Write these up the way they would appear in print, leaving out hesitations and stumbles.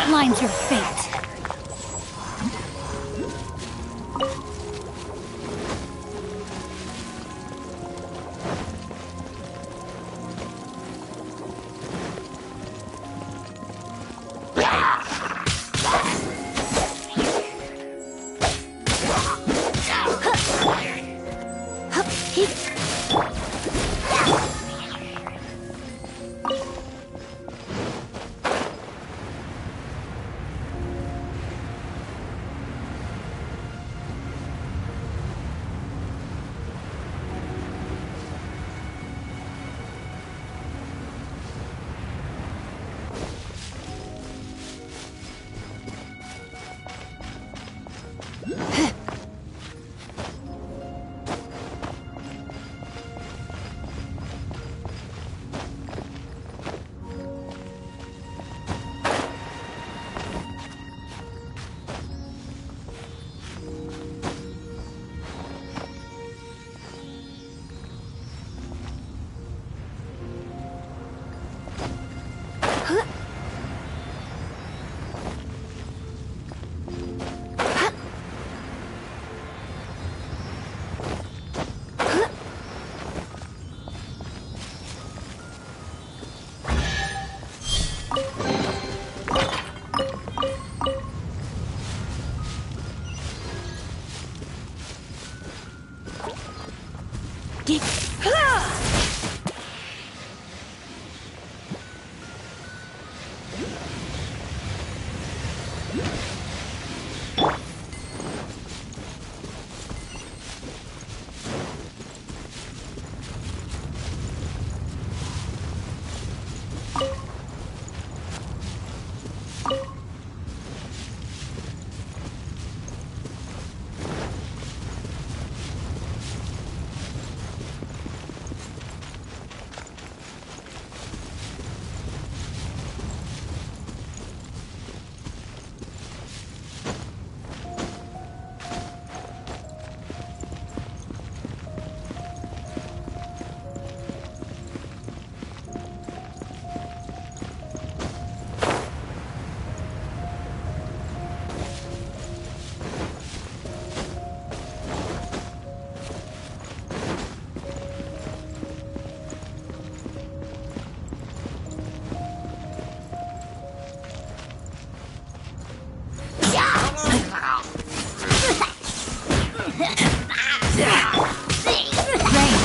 outlines your fate.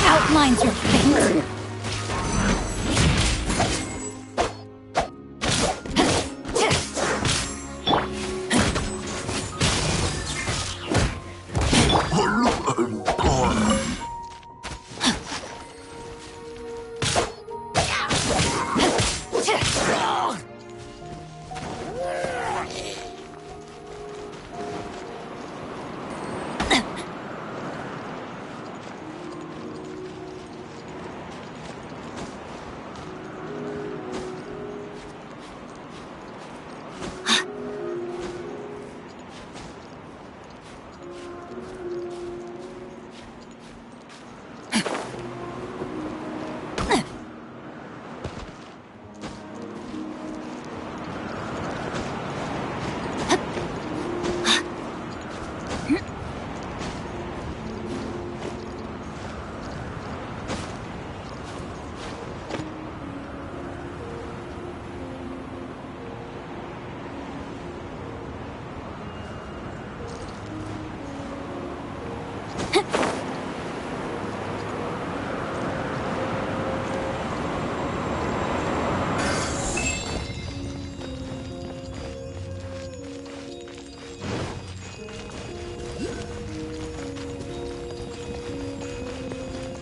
Outlines your fate.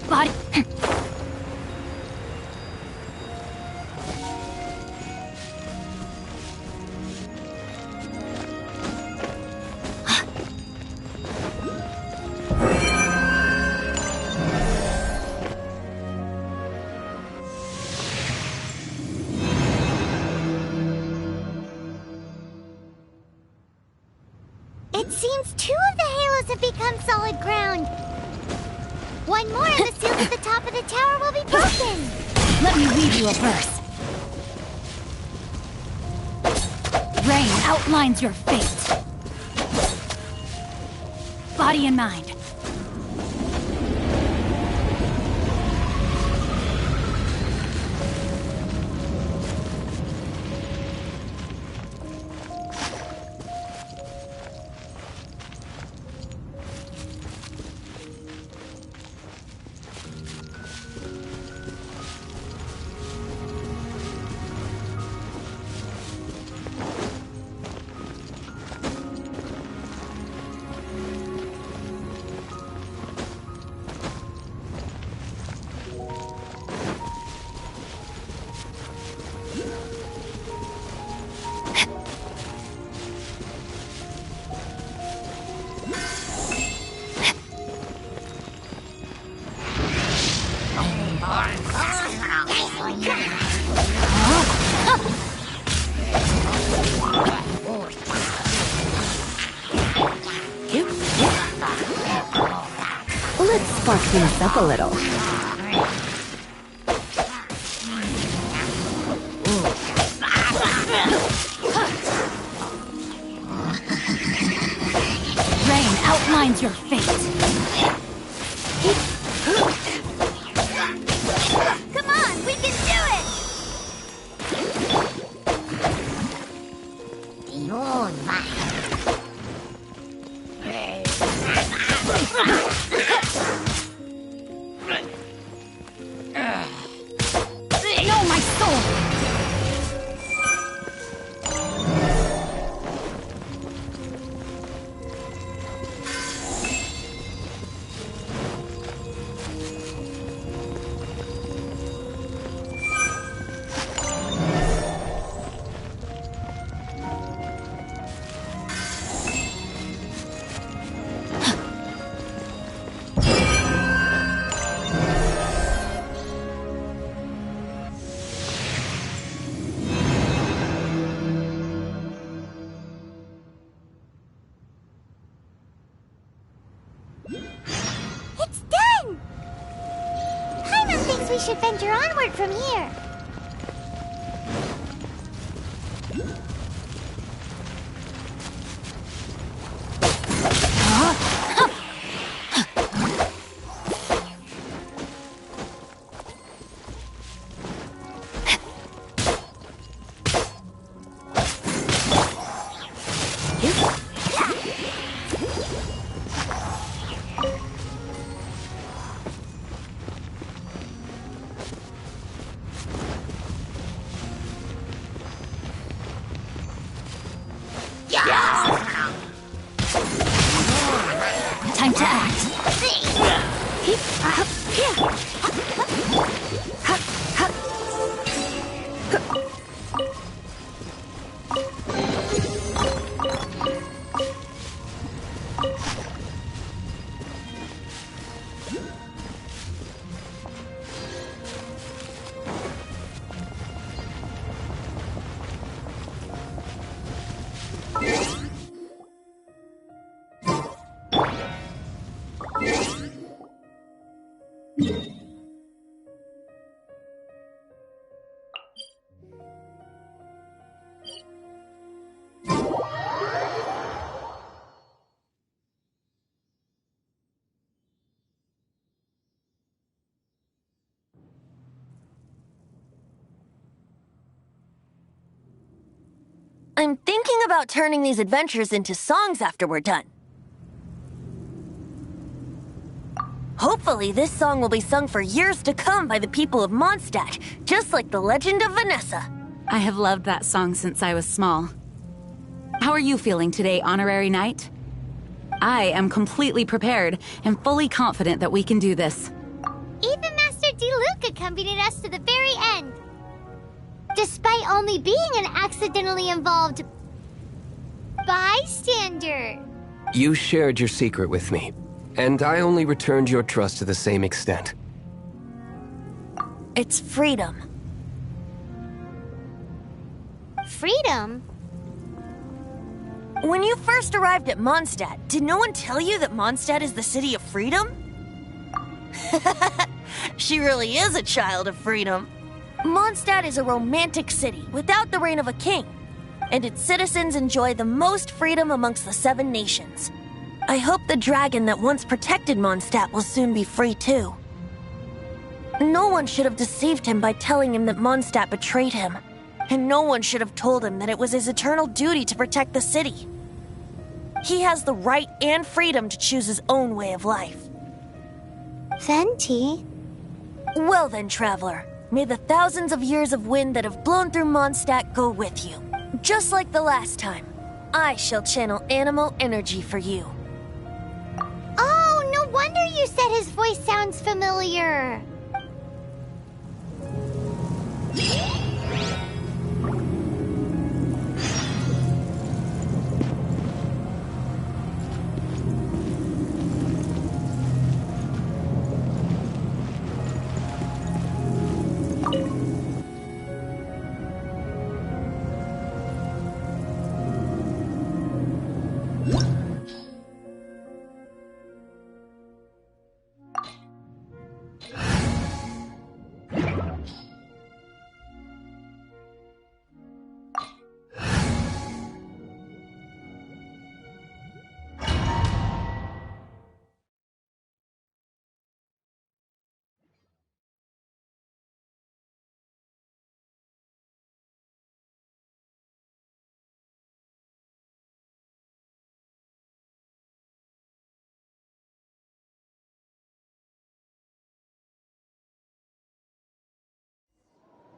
Body. It seems 2 of the halos have become solid ground. One more and the seals at the top of the tower will be broken. Let me read you a verse. Rain outlines your fate. Body and mind. Let's spark things up a little. Rain outlines your fate. Come on, we can do it! Know my soul! It's done! Paimon thinks we should venture onward from here. Time to act. I'm thinking about turning these adventures into songs after we're done. Hopefully, this song will be sung for years to come by the people of Mondstadt, just like the legend of Vanessa. I have loved that song since I was small. How are you feeling today, Honorary Knight? I am completely prepared and fully confident that we can do this. Even Master Diluc accompanied us to the very end. Despite only being an accidentally involved bystander. You shared your secret with me, and I only returned your trust to the same extent. It's freedom. Freedom? When you first arrived at Mondstadt, did no one tell you that Mondstadt is the city of freedom? She really is a child of freedom. Mondstadt is a romantic city without the reign of a king. and its citizens enjoy the most freedom amongst the 7 nations. I hope the dragon that once protected Mondstadt will soon be free too. No one should have deceived him by telling him that Mondstadt betrayed him, and no one should have told him that it was his eternal duty to protect the city. He has the right and freedom to choose his own way of life. Venti? Well then, traveler, may the thousands of years of wind that have blown through Mondstadt go with you. Just like the last time, I shall channel animal energy for you. Oh, no wonder you said his voice sounds familiar.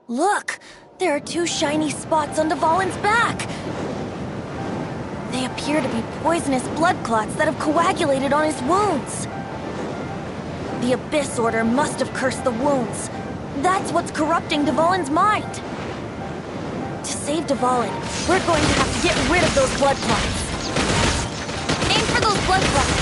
Look! There are 2 shiny spots on Dvalin's back! They appear to be poisonous blood clots that have coagulated on his wounds. The Abyss Order must have cursed the wounds. That's what's corrupting Dvalin's mind. To save Dvalin, we're going to have to get rid of those blood clots. Aim for those blood clots!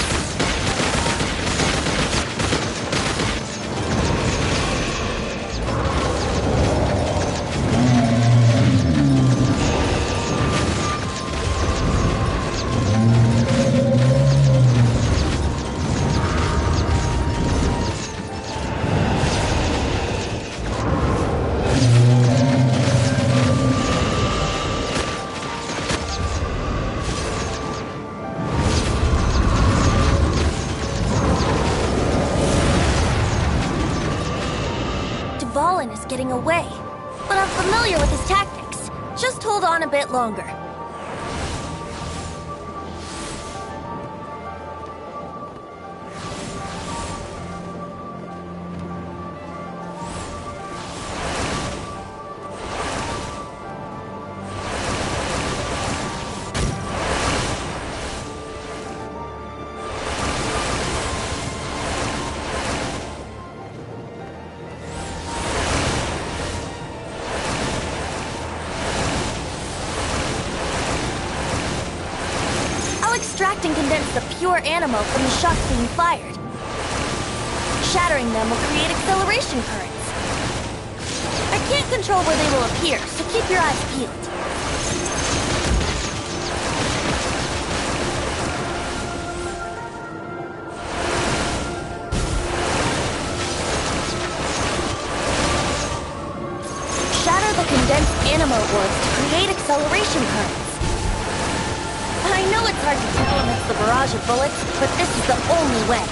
Dvalin is getting away, but I'm familiar with his tactics. Just hold on a bit longer. Extract and condense the pure animal from the shots being fired. Shattering them will create acceleration currents. I can't control where they will appear, so keep your eyes peeled. Shatter the condensed animal orbs to create acceleration currents. I know it's hard to tell amidst the barrage of bullets, but this is the only way.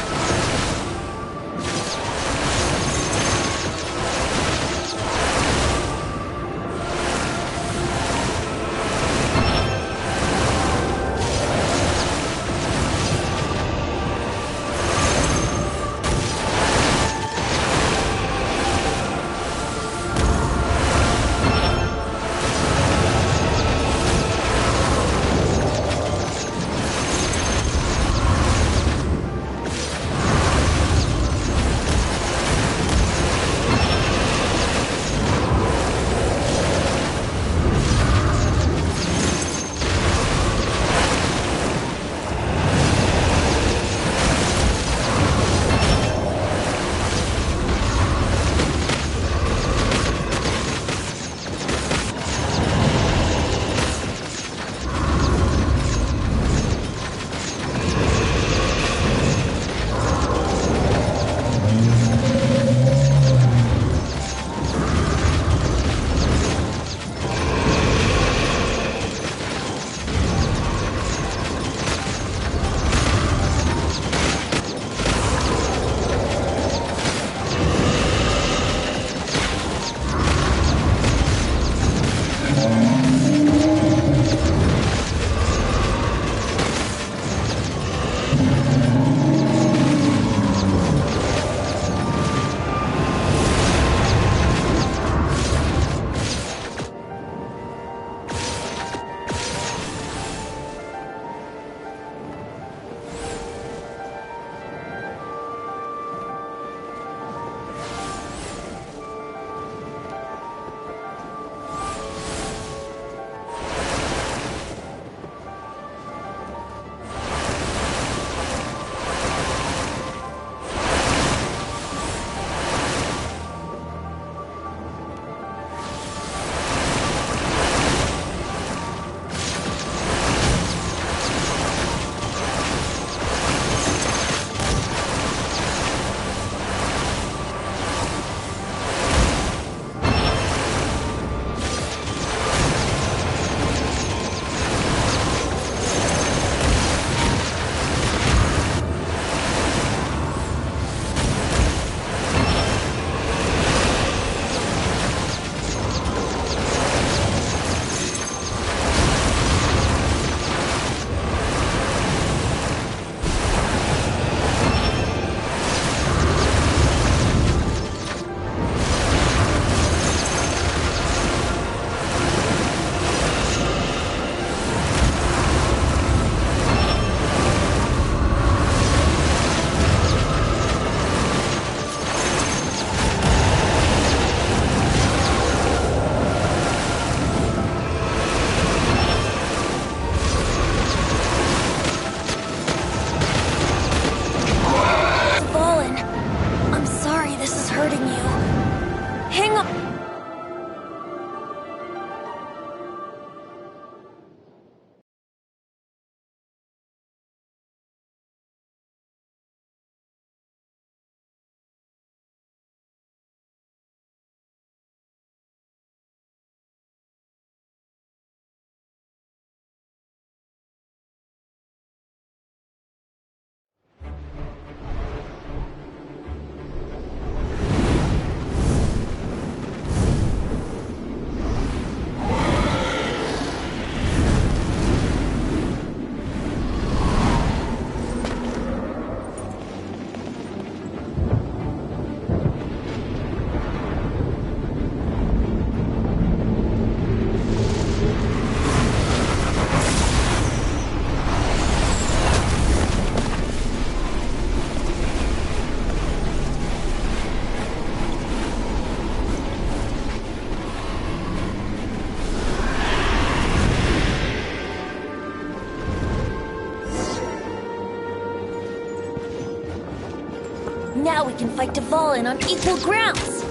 can fight Dvalin on equal grounds.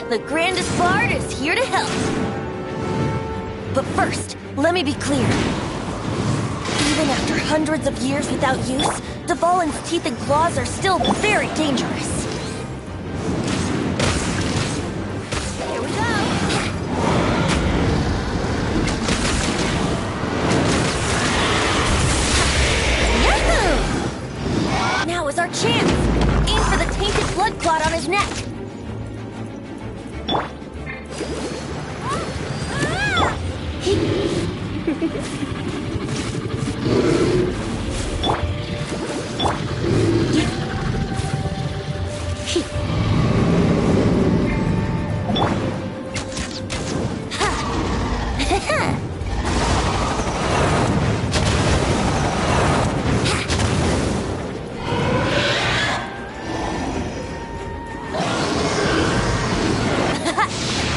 The grandest bard is here to help. But first, let me be clear. Even after hundreds of years without use, Dvalin's teeth and claws are still very dangerous. Here we go! Yahoo! Now is our chance! Aim for the tainted blood clot on his neck!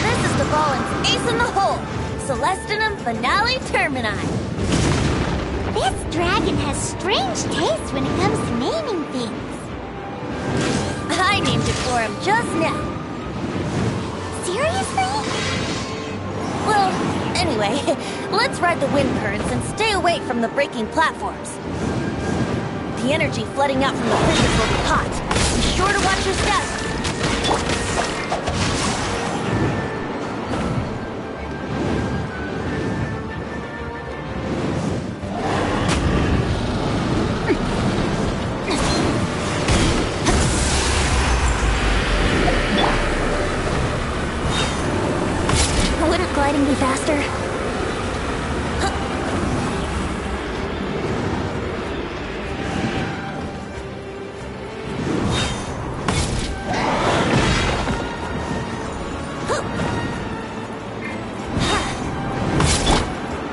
This is Dvalin's ace in the hole! Celestinum Finale Termini! This dragon has strange taste when it comes to naming things. I named it for him just now. Seriously? Well, anyway, let's ride the wind currents and stay away from the breaking platforms. The energy flooding out from the fissures will be hot. Be sure to watch your step. Wouldn't gliding be faster?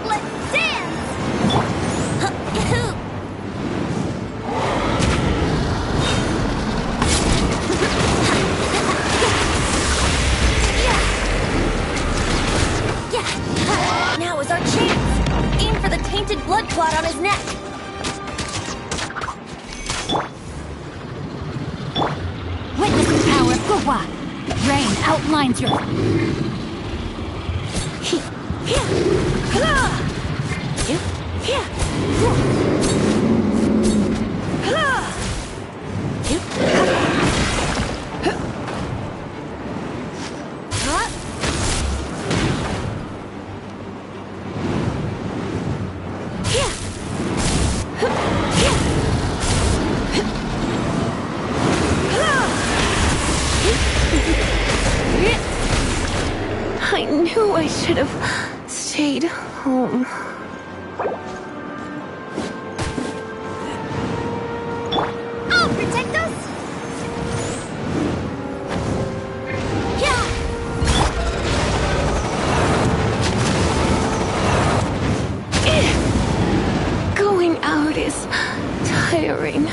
Let's dance! Yahoo! Yeah! Now is our chance! Aim for the tainted blood clot on his neck! Witness the power of Gwa. Rain outlines your... I knew I should have stayed home. I'll protect us! Yeah! Going out is tiring.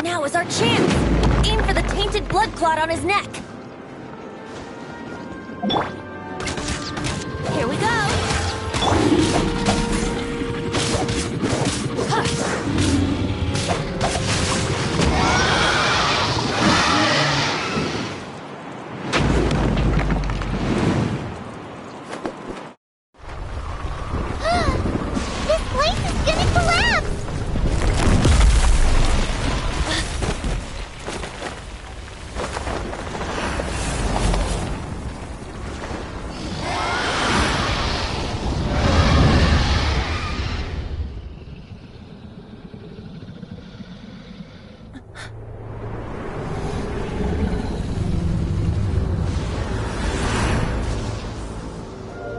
Now is our chance! Aim for the tainted blood clot on his neck! Here we go! This place is gonna collapse!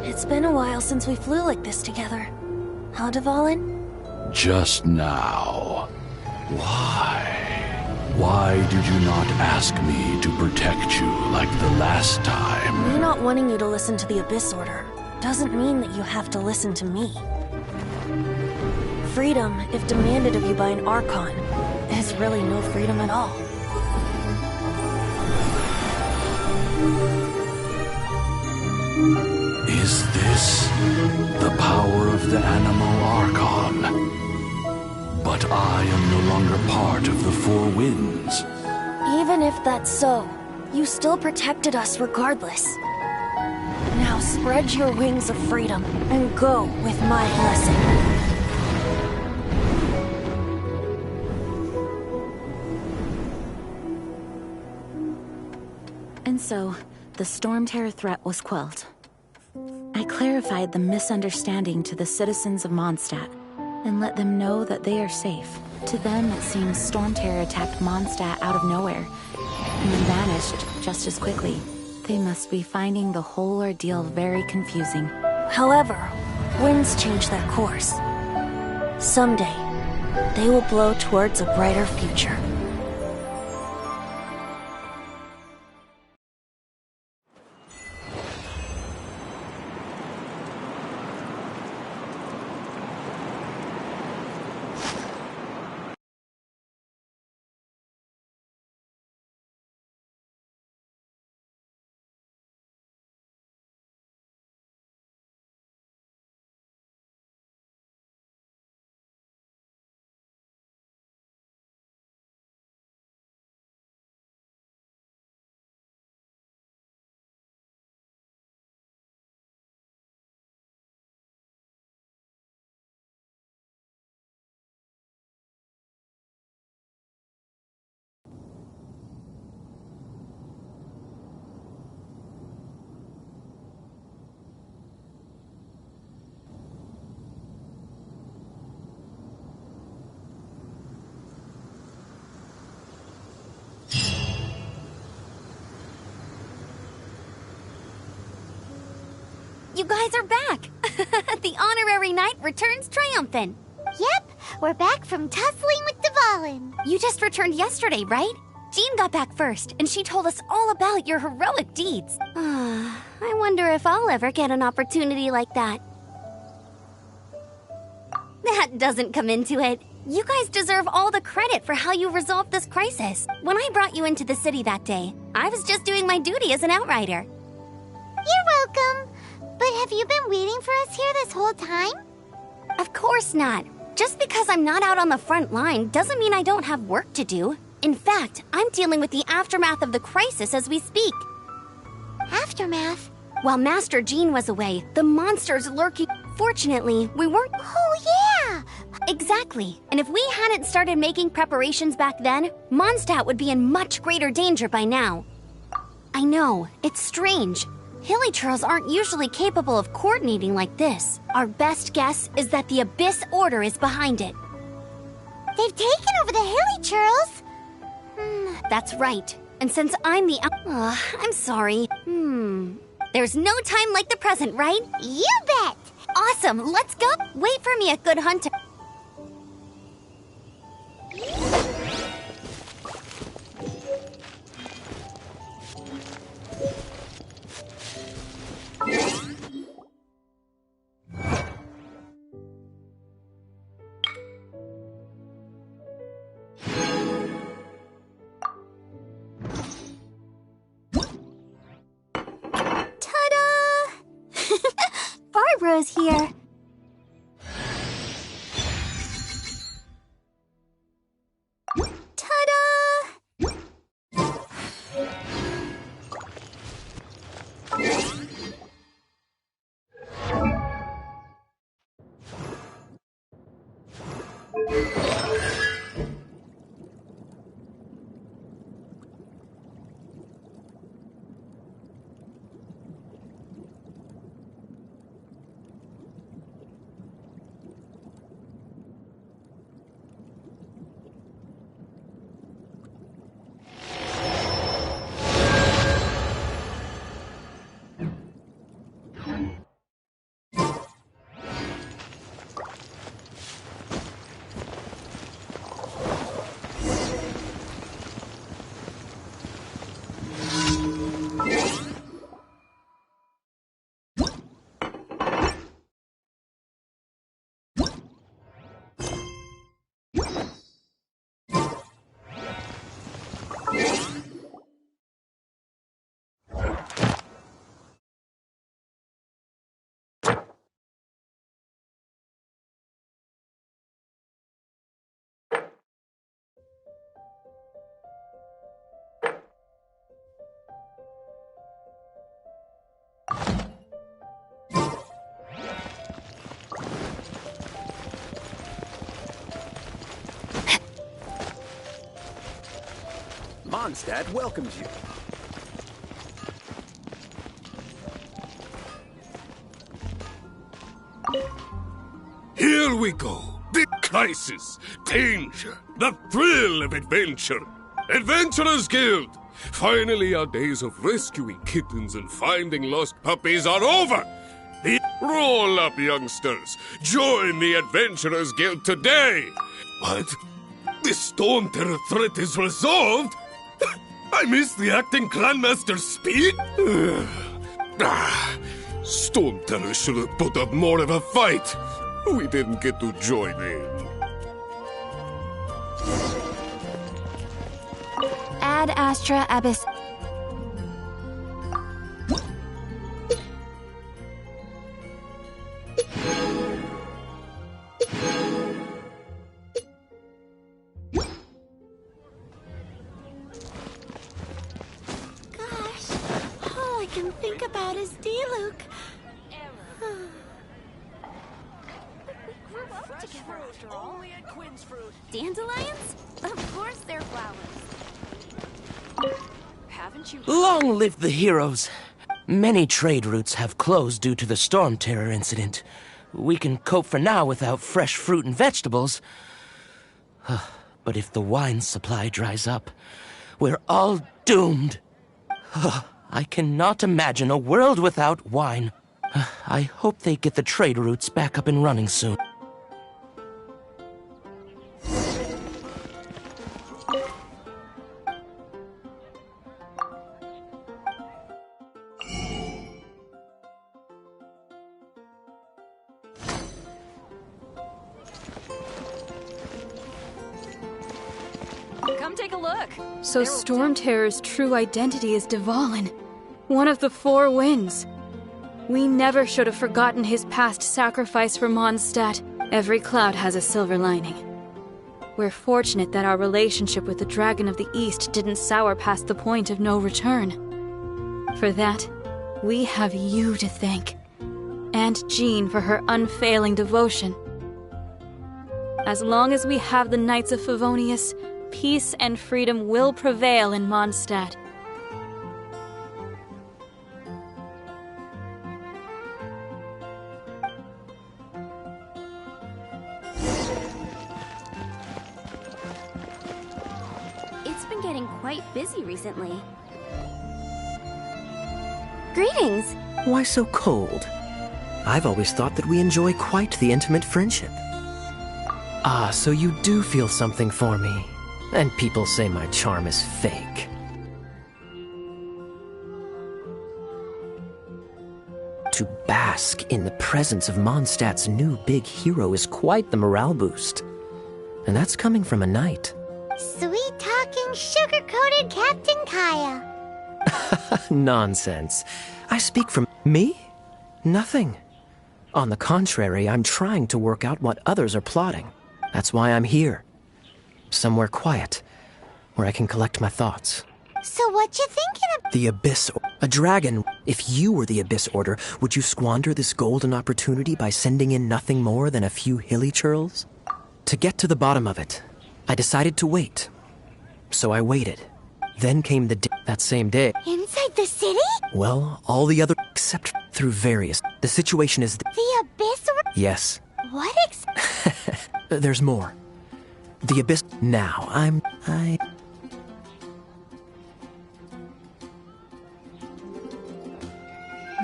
It's been a while since we flew like this together. Huh, Dvalin? Just now. Why? Why did you not ask me to protect you like the last time? Me not wanting you to listen to the Abyss Order doesn't mean that you have to listen to me. Freedom, if demanded of you by an Archon, is really no freedom at all. Is this the power of the Animal Archon? But I am no longer part of the Four Winds. Even if that's so, you still protected us regardless. Now spread your wings of freedom and go with my blessing. And so, the Storm Terror threat was quelled. I clarified the misunderstanding to the citizens of Mondstadt, and let them know that they are safe. To them, it seems Storm Terror attacked Mondstadt out of nowhere, and then vanished just as quickly. They must be finding the whole ordeal very confusing. However, winds change their course. Someday, they will blow towards a brighter future. You guys are back! The honorary knight returns triumphant. Yep, we're back from tussling with Dvalin. You just returned yesterday, right? Jean got back first, and she told us all about your heroic deeds. I wonder if I'll ever get an opportunity like that. That doesn't come into it. You guys deserve all the credit for how you resolved this crisis. When I brought you into the city that day, I was just doing my duty as an outrider. You're welcome. But have you been waiting for us here this whole time? Of course not. Just because I'm not out on the front line doesn't mean I don't have work to do. In fact, I'm dealing with the aftermath of the crisis as we speak. Aftermath? While Master Jean was away, the monsters lurking. Fortunately, we weren't. Oh, yeah! Exactly. And if we hadn't started making preparations back then, Mondstadt would be in much greater danger by now. I know, it's strange. Hilichurls aren't usually capable of coordinating like this. Our best guess is that the Abyss Order is behind it. They've taken over the Hilichurls? That's right. And since I'm the... I'm sorry. There's no time like the present, right? You bet! Awesome, let's go! Wait for me at Good Hunter. Barbara's here. Ta-da! Mondstadt welcomes you. Here we go. The crisis, danger, the thrill of adventure. Adventurers Guild! Finally, our days of rescuing kittens and finding lost puppies are over! Roll up, youngsters! Join the Adventurers Guild today! What? The Storm Terror threat is resolved? I missed the acting Clanmaster's speech? Storm Terror should have put up more of a fight. We didn't get to join in. Ad Astra Abyss. All I can think about is D-Luke. Dandelions? Of course they're flowers. Haven't you? Long live the heroes! Many trade routes have closed due to the Storm Terror incident. We can cope for now without fresh fruit and vegetables. But if the wine supply dries up, we're all doomed. I cannot imagine a world without wine. I hope they get the trade routes back up and running soon. Come take a look. So Storm Terror's true identity is Dvalin, one of the Four Winds. We never should have forgotten his past sacrifice for Mondstadt. Every cloud has a silver lining. We're fortunate that our relationship with the Dragon of the East didn't sour past the point of no return. For that, we have you to thank. And Jean for her unfailing devotion. As long as we have the Knights of Favonius, peace and freedom will prevail in Mondstadt. It's It's been getting quite busy recently. Greetings! Why so cold? I've always thought that we enjoy quite the intimate friendship. Ah, so you do feel something for me. And people say my charm is fake. To bask in the presence of Mondstadt's new big hero is quite the morale boost. And that's coming from a knight. Sweet-talking, sugar-coated Captain Kaya. Nonsense. I speak from me? Nothing. On the contrary, I'm trying to work out what others are plotting. That's why I'm here. Somewhere quiet, where I can collect my thoughts. So what you thinking of? The Abyss... A dragon. If you were the Abyss Order, would you squander this golden opportunity by sending in nothing more than a few hilly churls? To get to the bottom of it, I decided to wait. So I waited. Then came that same day. Inside the city? Well, all the other... except through various... The situation is... The Abyss Order? Yes. What There's more. The Abyss... Now,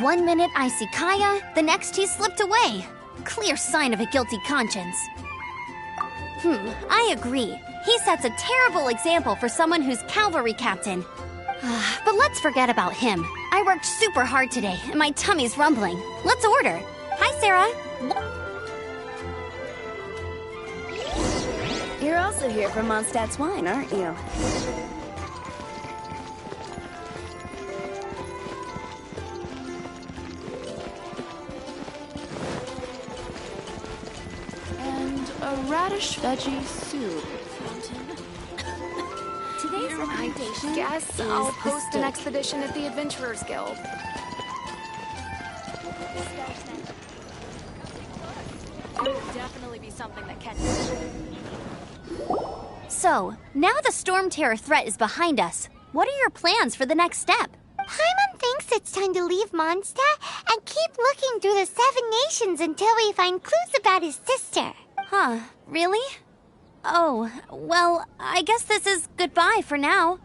One minute I see Kaya, the next he slipped away. Clear sign of a guilty conscience. I agree. He sets a terrible example for someone who's cavalry captain. But let's forget about him. I worked super hard today, and my tummy's rumbling. Let's order. Hi, Sarah. You're also here for Mondstadt's wine, aren't you? And a radish veggie soup. Today's recommendation Guess I'll post an expedition at the Adventurers Guild. It would definitely be something that catches. So, now the Storm Terror threat is behind us. What are your plans for the next step? Paimon thinks it's time to leave Mondstadt and keep looking through the 7 nations until we find clues about his sister. Huh, really? Oh, well, I guess this is goodbye for now.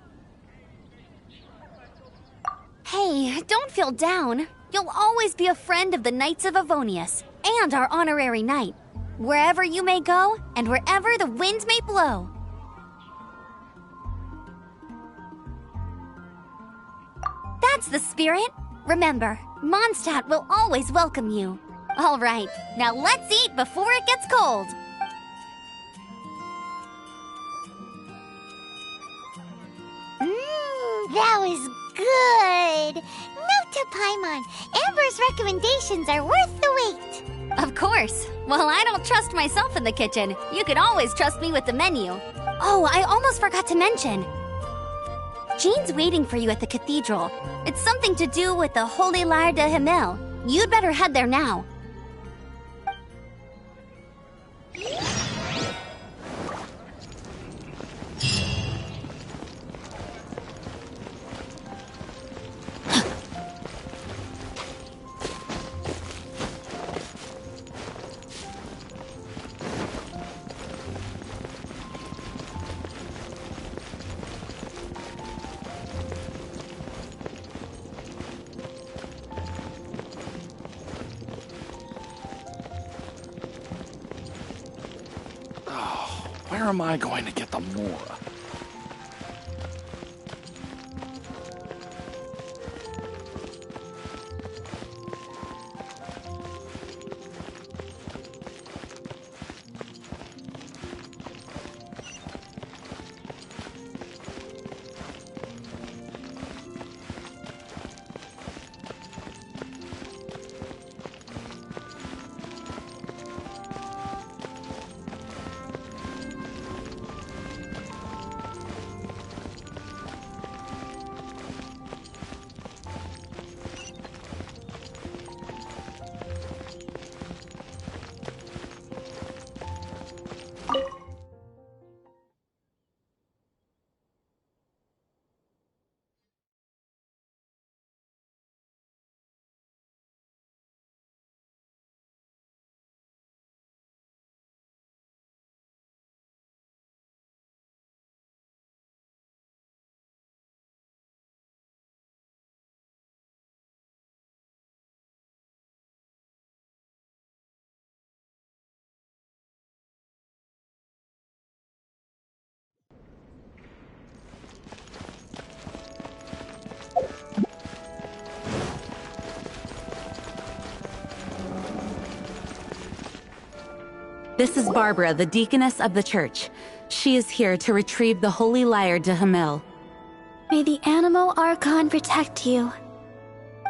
Hey, don't feel down. You'll always be a friend of the Knights of Avonius, and our honorary knight. Wherever you may go, and wherever the wind may blow. That's the spirit. Remember, Mondstadt will always welcome you. All right, now let's eat before it gets cold. That was good. Note to Paimon, Amber's recommendations are worth the wait. Of course. Well, I don't trust myself in the kitchen. You can always trust me with the menu. Oh, I almost forgot to mention. Jean's waiting for you at the cathedral. It's something to do with the Holy Lyre de Himmel. You'd better head there now. Where am I going to get the more? This is Barbara, the deaconess of the church. She is here to retrieve the holy lyre de Hamil. May the Animo Archon protect you.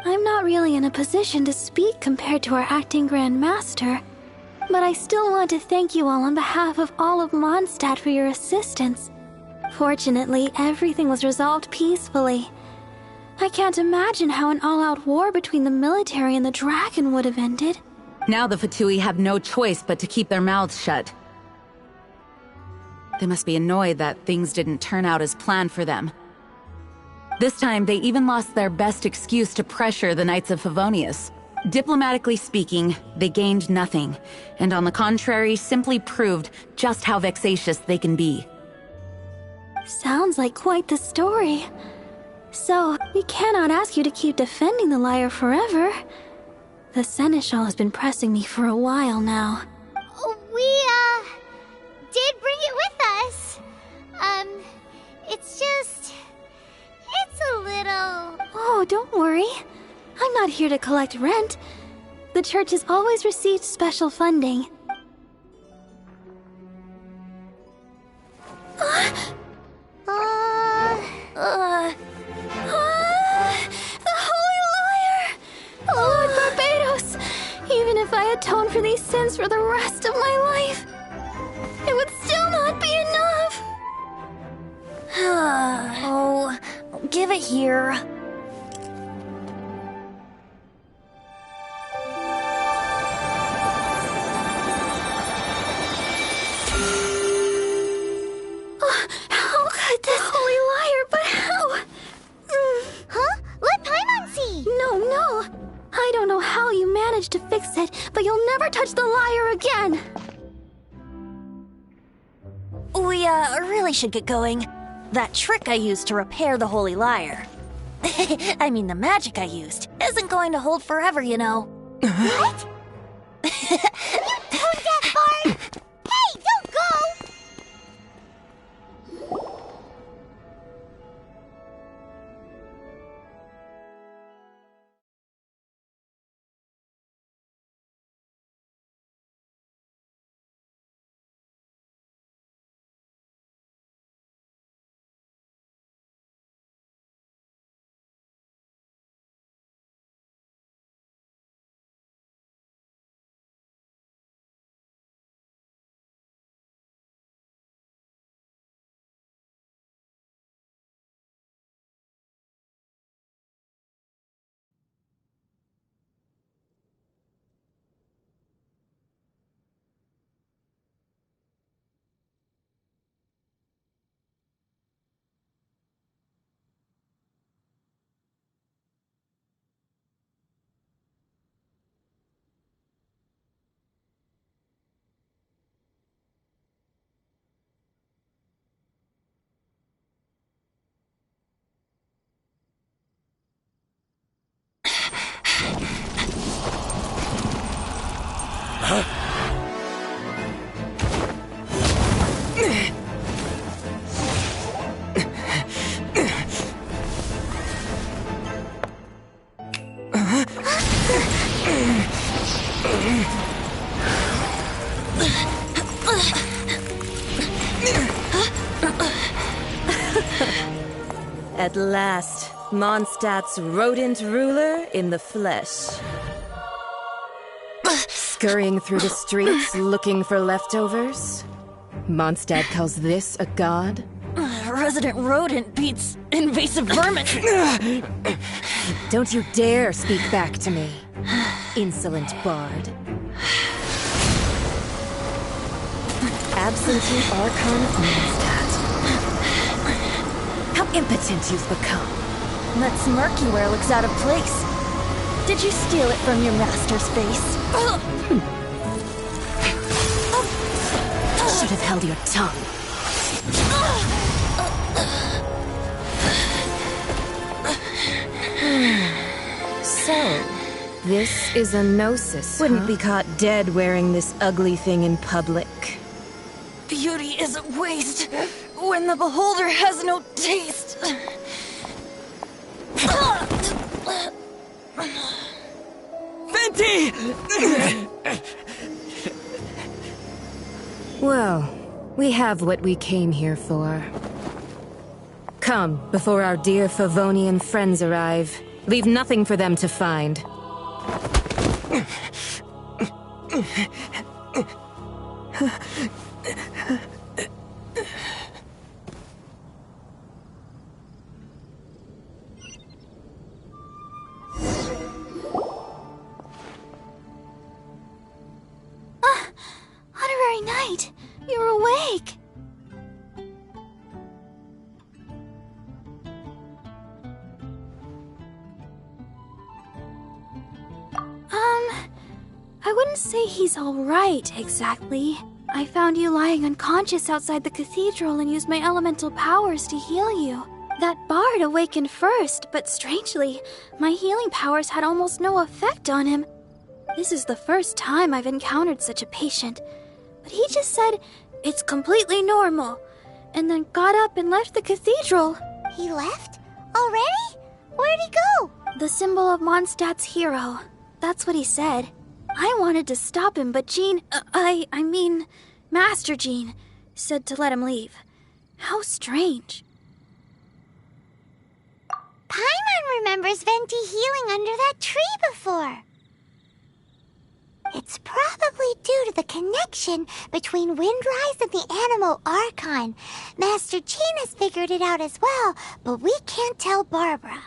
I'm not really in a position to speak compared to our acting Grand Master, but I still want to thank you all on behalf of all of Mondstadt for your assistance. Fortunately, everything was resolved peacefully. I can't imagine how an all-out war between the military and the dragon would have ended. Now the Fatui have no choice but to keep their mouths shut. They must be annoyed that things didn't turn out as planned for them. This time, they even lost their best excuse to pressure the Knights of Favonius. Diplomatically speaking, they gained nothing, and on the contrary, simply proved just how vexatious they can be. Sounds like quite the story. So, we cannot ask you to keep defending the lyre forever. The Seneschal has been pressing me for a while now. We, did bring it with us. It's a little... Oh, don't worry. I'm not here to collect rent. The church has always received special funding. The Holy Lyre! Lord Barbados! Even if I atone for these sins for the rest of my life, it would still not be enough! Oh, give it here. How could this Holy Lyre, but how? Huh? Let Paimon see! No. I don't know how you managed to fix it, but you'll never touch the lyre again! We, really should get going. That trick I used to repair the Holy Lyre. I mean, the magic I used isn't going to hold forever, you know. What? You tone-deaf bard! Hey, don't go! At last, Mondstadt's rodent ruler in the flesh. Scurrying through the streets looking for leftovers? Mondstadt calls this a god? Resident rodent beats invasive vermin. Don't you dare speak back to me, insolent bard. Absentee Archon of Mondstadt. How impotent you've become. That smirky wear looks out of place. Did you steal it from your master's face? Should have held your tongue. So, this is a gnosis, Wouldn't be caught dead wearing this ugly thing in public. Beauty is a waste when the beholder has no taste. Fenty! Well, we have what we came here for. Come, before our dear Favonian friends arrive. Leave nothing for them to find. Honorary Knight, you're awake. I wouldn't say he's alright, exactly. I found you lying unconscious outside the cathedral and used my elemental powers to heal you. That bard awakened first, but strangely, my healing powers had almost no effect on him. This is the first time I've encountered such a patient, but he just said, "It's completely normal," and then got up and left the cathedral. He left? Already? Where'd he go? The symbol of Mondstadt's hero. That's what he said. I wanted to stop him, but Jean, I mean, Master Jean, said to let him leave. How strange. Paimon remembers Venti healing under that tree before. It's probably due to the connection between Windrise and the Animal Archon. Master Jean has figured it out as well, but we can't tell Barbara.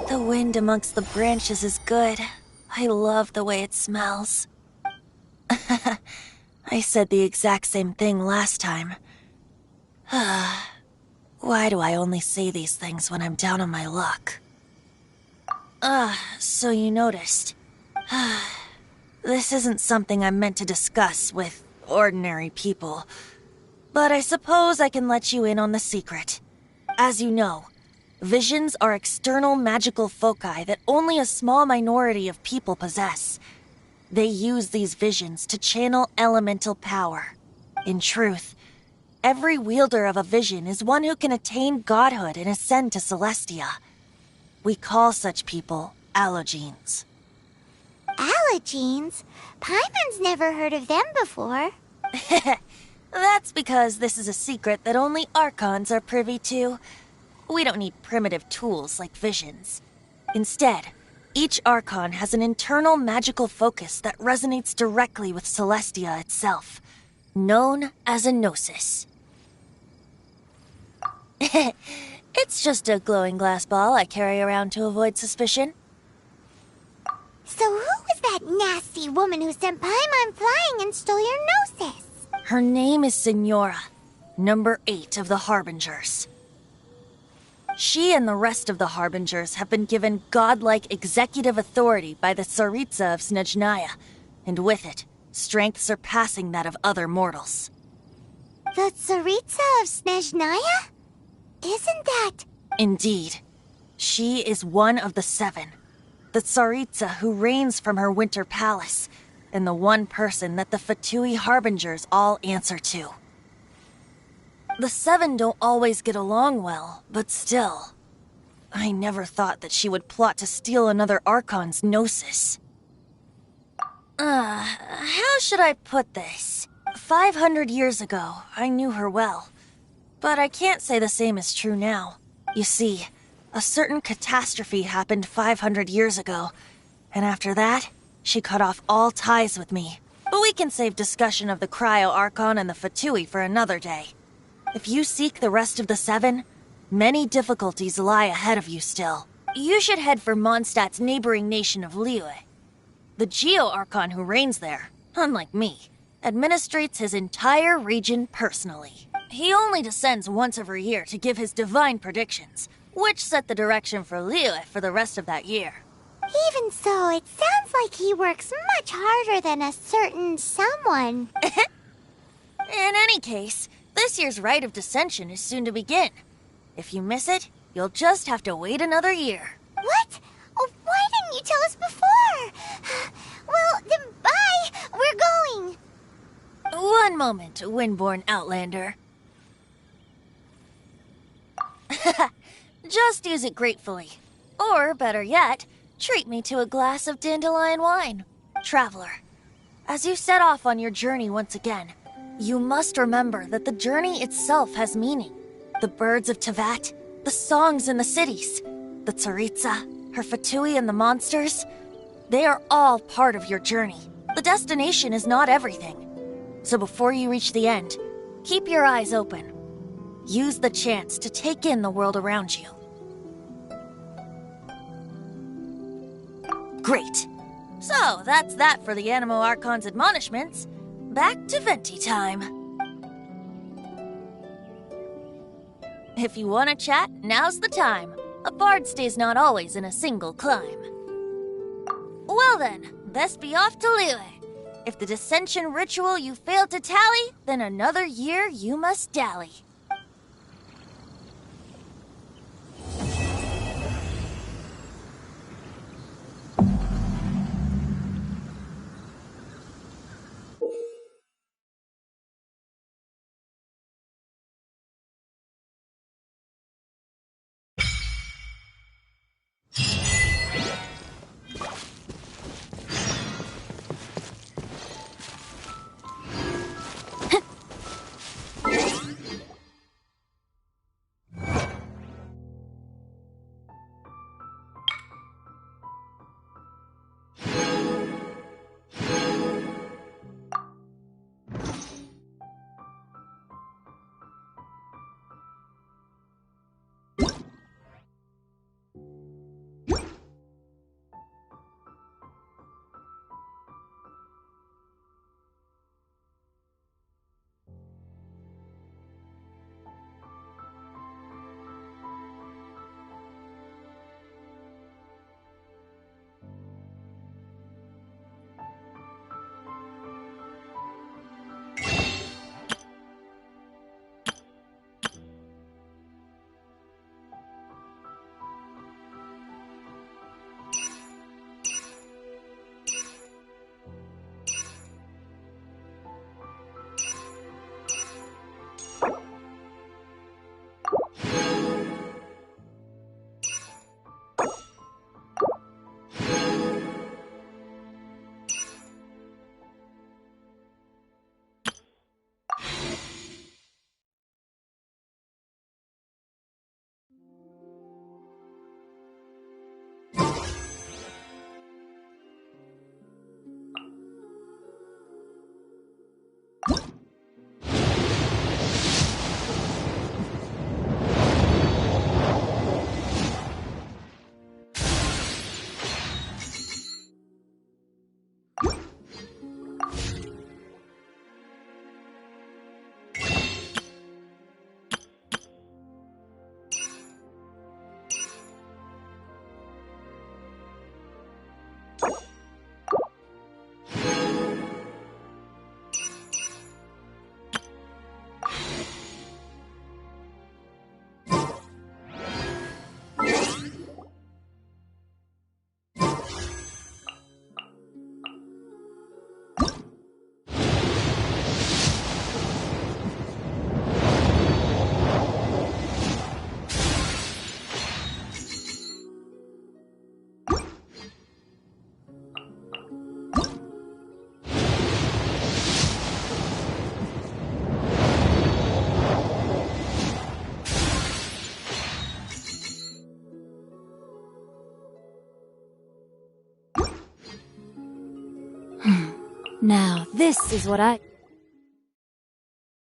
The wind amongst the branches is good. I love the way it smells. I said the exact same thing last time. Why do I only say these things when I'm down on my luck? So you noticed. This isn't something I'm meant to discuss with ordinary people. But I suppose I can let you in on the secret. As you know, visions are external magical foci that only a small minority of people possess. They use these visions to channel elemental power. In truth, every wielder of a vision is one who can attain godhood and ascend to Celestia. We call such people allogenes. Allogenes? Paimon's never heard of them before. That's because this is a secret that only Archons are privy to. We don't need primitive tools like visions. Instead, each Archon has an internal magical focus that resonates directly with Celestia itself, known as a gnosis. It's just a glowing glass ball I carry around to avoid suspicion. So who was that nasty woman who sent Paimon flying and stole your gnosis? Her name is Signora, number 8 of the Harbingers. She and the rest of the Harbingers have been given godlike executive authority by the Tsaritsa of Snezhnaya, and with it, strength surpassing that of other mortals. The Tsaritsa of Snezhnaya? Isn't that... Indeed. She is one of the 7. The Tsaritsa who reigns from her winter palace, and the one person that the Fatui Harbingers all answer to. The 7 don't always get along well, but still. I never thought that she would plot to steal another Archon's gnosis. How should I put this? 500 years ago, I knew her well. But I can't say the same is true now. You see, a certain catastrophe happened 500 years ago, and after that, she cut off all ties with me. But we can save discussion of the Cryo Archon and the Fatui for another day. If you seek the rest of the 7, many difficulties lie ahead of you still. You should head for Mondstadt's neighboring nation of Liyue. The Geo-Archon who reigns there, unlike me, administrates his entire region personally. He only descends once every year to give his divine predictions, which set the direction for Liyue for the rest of that year. Even so, it sounds like he works much harder than a certain someone. In any case, this year's Rite of Descension is soon to begin. If you miss it, you'll just have to wait another year. What? Oh, why didn't you tell us before? Well, then bye! We're going! One moment, Windborn Outlander. Just use it gratefully. Or, better yet, treat me to a glass of dandelion wine. Traveler, as you set off on your journey once again, you must remember that the journey itself has meaning. The birds of Tevat, the songs in the cities, the Tsaritsa, her Fatui and the monsters, they are all part of your journey. The destination is not everything. So before you reach the end, keep your eyes open. Use the chance to take in the world around you. Great. So, that's that for the Anemo Archon's admonishments. Back to Venti time. If you want to chat, now's the time. A bard stays not always in a single climb. Well then, best be off to Liyue. If the Dissension ritual you failed to tally, then another year you must dally. Now, this is what I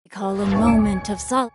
call a moment of sol.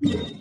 You